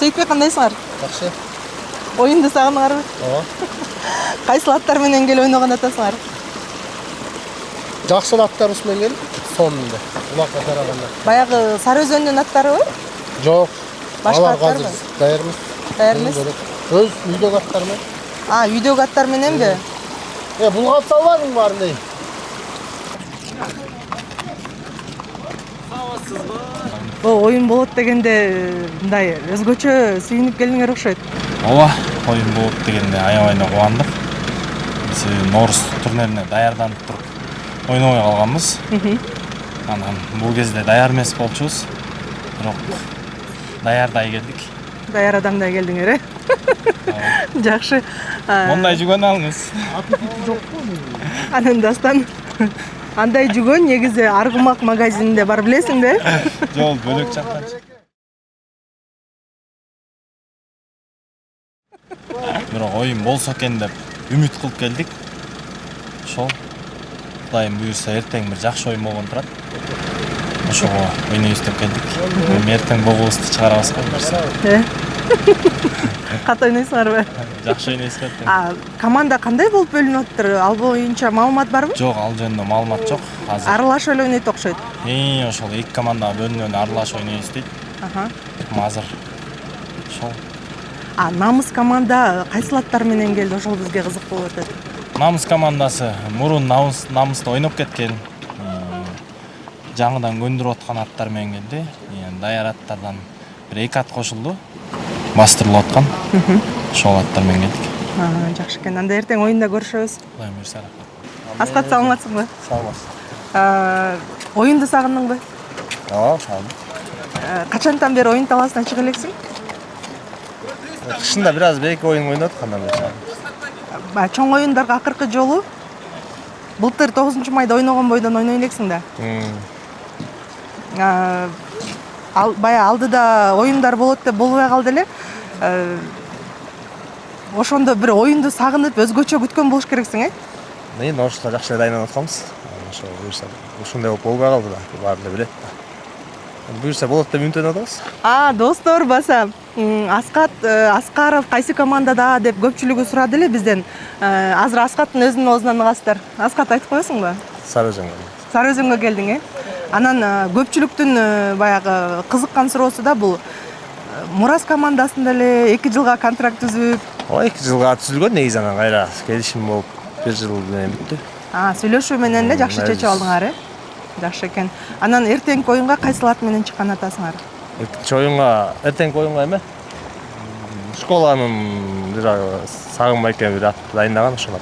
Сейитбек кандайсыңар? Жакшы. Оюнду сагындыңарбы? Ооба. Кайсыл аттар менен келип ойногон атасыңар? Жакшы аттарыбыз менен келип, сонунда. Улакка тараганда. Баягы Сары Өзөндүн аттарыбы? Жок. Башка Алар аттарбы? азыр даярмыз. Даярмыз. Өз үйдөгү аттар менен. Үйдөгү аттар мененби? Булгап салбадың барын ей. Оюн болот дегенде мындай өзгөчө сүйүнүп келдиңер окшойт. Ооба, оюн болот дегенде аябай кубандык. Биз Норус турнирине даярданып туруп ойнобой калганбыз. Анан бул кезде даяр эмес болчубуз. Бирок даярдай келдик. Даяр адамдай келдиңер, Жакшы. Мондай жүгөн алыңыз. Аппетити жокпу? Анан дастан андай жүгөн негизи Аргымак магазининде бар, билесиң да? Жол бөлөк жактан. Бирок оюн болсо экен деп үмүт кылып келдик. Ошол Кудайым буйрса эртең бир жакшы оюн болгон турат. Ошого ойнойбуз деп келдик. Эми эртең богубузду чыгарабыз го. Кат ойнойсуңарбы? Жакшы ойнойбуз эртең. Команда кандай болуп бөлүнүп атыптыр? Ал боюнча маалымат барбы? Жок, ал жөнүндө маалымат жок. Азыр Аралашып эле ойнойт окшойт. ошол эки командага бөлүнүп аралашып ойнойбуз дейт. Азыр ошол. Намыс команда кайсыл аттар менен келди? Ошол бизге кызык болуп атат. Намыс командасы мурун намыста ойноп кеткен. Жаңыдан көндүрүп аткан аттар менен келди. Даяр аттардан бир эки ат кошулду. Бастырылып аткан. Ошол аттар менен келдик. Жакшы экен. Анда эртең оюнда көрүшөбүз. Кудайым буйрса. Аскат, саламатсыңбы? Саламатсыз. Оюнду сагындыңбы? Ооба, сагындым. Качантан бери оюн талаасынан чыга элексиң? Кышында бир аз бейки оюн ойнодук, андан бери. Чоң оюндарга акыркы жолу былтыр 9-майда ойногон бойдон ойной элексиң да. Бая алдыда оюндар болот деп болбой калды эле. Ошондо бир оюнду сагынып, өзгөчө күткөн болуш керексиң, Эми ошоло жакшы даярданып атканбыз. Ошо буйрса ушундай болуп болбой калды да, баары эле билет. Буйрса болот деп үмүттөнүп атабыз. Достор, баса Аскат Аскаров кайсы командада деп көпчүлүгү сурады эле бизден. Азыр Аскаттын өзүнүн оозунан ыгасыздар. Аскат, айтып коесуңбу? Сары Өзөнгө. Сары Өзөнгө келдиң, Анан көпчүлүктүн баягы кызыккан суроосу да бул. Мурас командасында эле 2 жылга контракт түзүп. 2 жылга түзүлгөн, негизи анан кайра келишим болуп 1 жыл менен бүттү. Сүйлөшүү менен эле жакшы чечип алдыңар, Жакшы экен. Анан эртеңки оюнга кайсыл ат менен чыккан атасыңар? Эртеңки оюнга эме? Школанын бир Сагынбай экен бир ат дайындаган, ошол ат.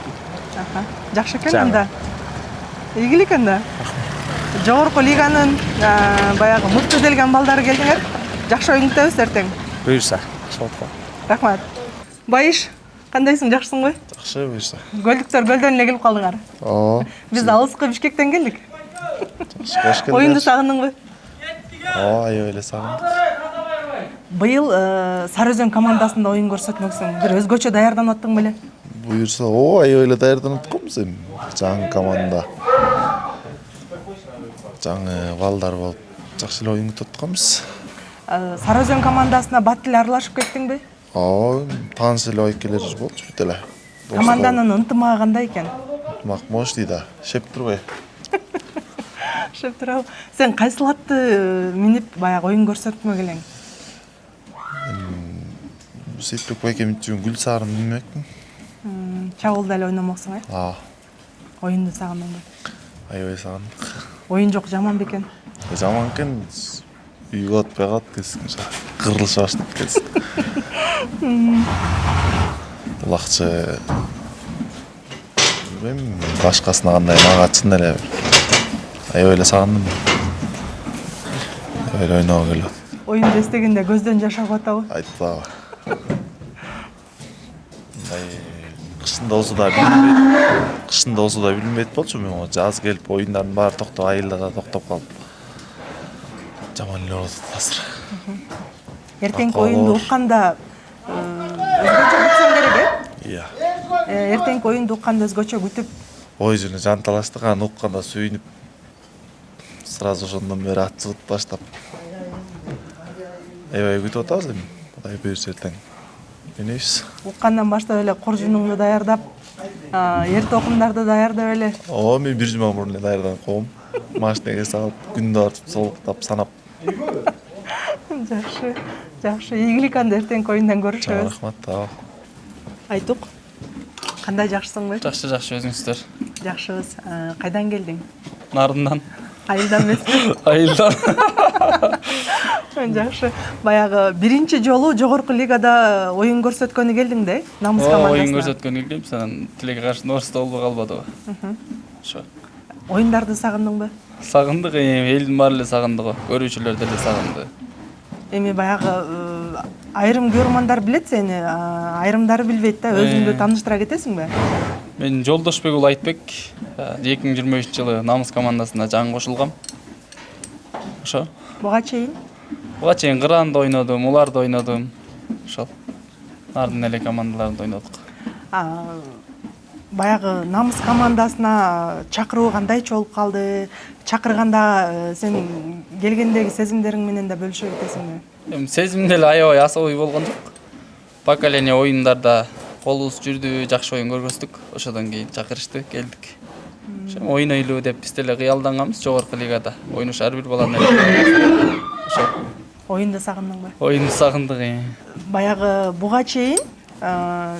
Жакшы экен анда. Ийгилик экен да. Жогорку лиганын баягы мыкты делген балдары келдиңер. Жакшы оюн күтөбүз эртең. Буйрса, ошол. Рахмат. Байыш, кандайсың, жакшысыңбы? Жакшы, буйрса. Гөлдүктөр көлдөн эле келип калдыңар. Биз алыскы Бишкектен келдик. Кош келдиңер. Оюнду сагындыңбы? Аябай эле сагындык. Быйыл Сары Өзөн командасында оюн көрсөтмөксүң. Бир өзгөчө даярданып аттың беле? Буйрса, аябай эле даярданып атканбыз эми. Жаңы команда. Жаңы балдар болуп, жакшы эле оюн күтүп атканбыз. Сары Өзөн командасына бат эле аралашып кеттиңби? Тааныш эле байкелер болчу бүт эле. Команданын ынтымагы кандай экен? Макмош дейт, шеп турбай. Шеп турабы? Сен кайсыл атты минип баягы оюн көрсөтмөк элең? Сейитбек байкем үчүн гүл сарын минмекмин. Чабуулда эле ойномоксуң, Оюнду сагындыңбы? Аябай сагындык. Оюн жок, жаман бекен. Жаман экен. Үйгө атпай калат келсиң, кырылыша баштап келсиң. Булакчы билбейм, башкасына кандай мага чын эле аябай эле сагындым. Аябай эле ойного келип. Оюнду эстегенде көздөн жаш агып атабы? Айтпагы. Кышында болсо да билинбейт болчу, мен жаз келип оюндардын баары токтоп, айылда токтоп калып. Жаман эле болот азыр. Эртеңки оюнду укканда өзгөчө күтсөң керек, Эртеңки оюнду укканда өзгөчө күтүп. Ой жана жанталаштык, аны укканда сүйүнүп, сразу ошондон бери ат чыгып баштап. Аябай күтүп атабыз эми. Кудай буйрса эртең ойнойбуз. Уккандан баштап эле коржунуңду даярдап, эрте окумдарды даярдап эле. Ооба, мен 1 жума мурун эле даярданып койгом. Машинеге салып, күндү артып, солуктап, санап. Жакшы, жакшы. Ийгилик анда эртеңки оюндан көрүшөбүз. Рахмат. Айтук, кандай жакшысыңбы? Жакшы өзүңүздөр. Жакшыбыз. Кайдан келдиң? Нарындан. Айылдан эмеспи? Айылдан. Жакшы. Баягы биринчи жолу жогорку лигада оюн көрсөткөнү келдиң да, Намыс командасына. Оюн көрсөткөн келдим, анан тилекке каршы Норста болбой калбадыбы. Ошо. Оюндарды сагындыңбы? Сагындык, элдин баары эле сагынды го, көрүүчүлөр деле сагынды. Эми баягы айрым көрөрмандар билет сени, айрымдары билбейт да. Өзүңдү тааныштыра кетесиңби? Мен Жолдошбек уулу Айтбек 2023-жылы Намыс командасына жаңы кошулгам. Ошо. Буга чейин Кыранда ойнодум, уларда ойнодум. Ошол. Нардын эле командаларында ойнодук. Баягы Намыс командасына чакыруу кандайча болуп калды? Чакырганда сен келгендеги сезимдериң менен да бөлүшө кетесиңби? Эми сезим деле аябай асабый болгон жок. Поколение оюндарда колубуз жүрдү, жакшы оюн көргөздүк. Ошодон кийин чакырышты, келдик. Ошо ойнойлу деп биз деле кыялданганбыз жогорку лигада. Ойнош ар бир баланын эле. Ошо. Оюнду сагындыңбы? Оюнду сагындык. Баягы буга чейин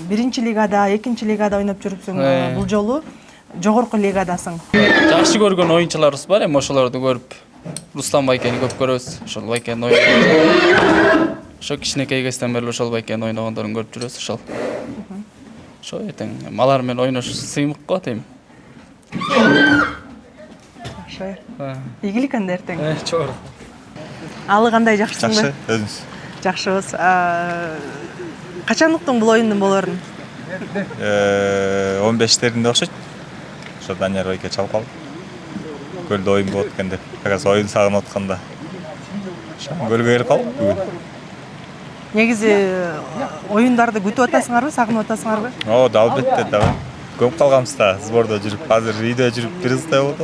биринчи лигада, экинчи лигада ойноп жүрүпсүң. Бул жолу жогорку лигадасың. Жакшы көргөн оюнчуларыбыз бар, эми ошолорду көрүп, Рустам байкени көп көрөбүз. Ошол байкенин ойногон. Ошо кичинекей кезден бери ошол байкенин ойногондорун көрүп жүрөбүз, ошол. Ошо эртең алар менен ойнош сыймык го дейм. Жакшы. Ийгилик анда эртең. Чоор. Алы кандай жакшысыңбы? Жакшы, өзүңүз. Жакшыбыз. Качан уктуң бул оюндун болоорун? 15-теринде окшойт. Ошо Данияр байке чалып калып. Көлдө оюн болот экен деп. Агас оюн сагынып атканда. Көлгө келип калдык бүгүн. Негизи оюндарды күтүп атасыңарбы, сагынып атасыңарбы? Албетте, да. Көмүп калганбыз да, сбордо жүрүп, азыр үйдө жүрүп бир ыздай болот.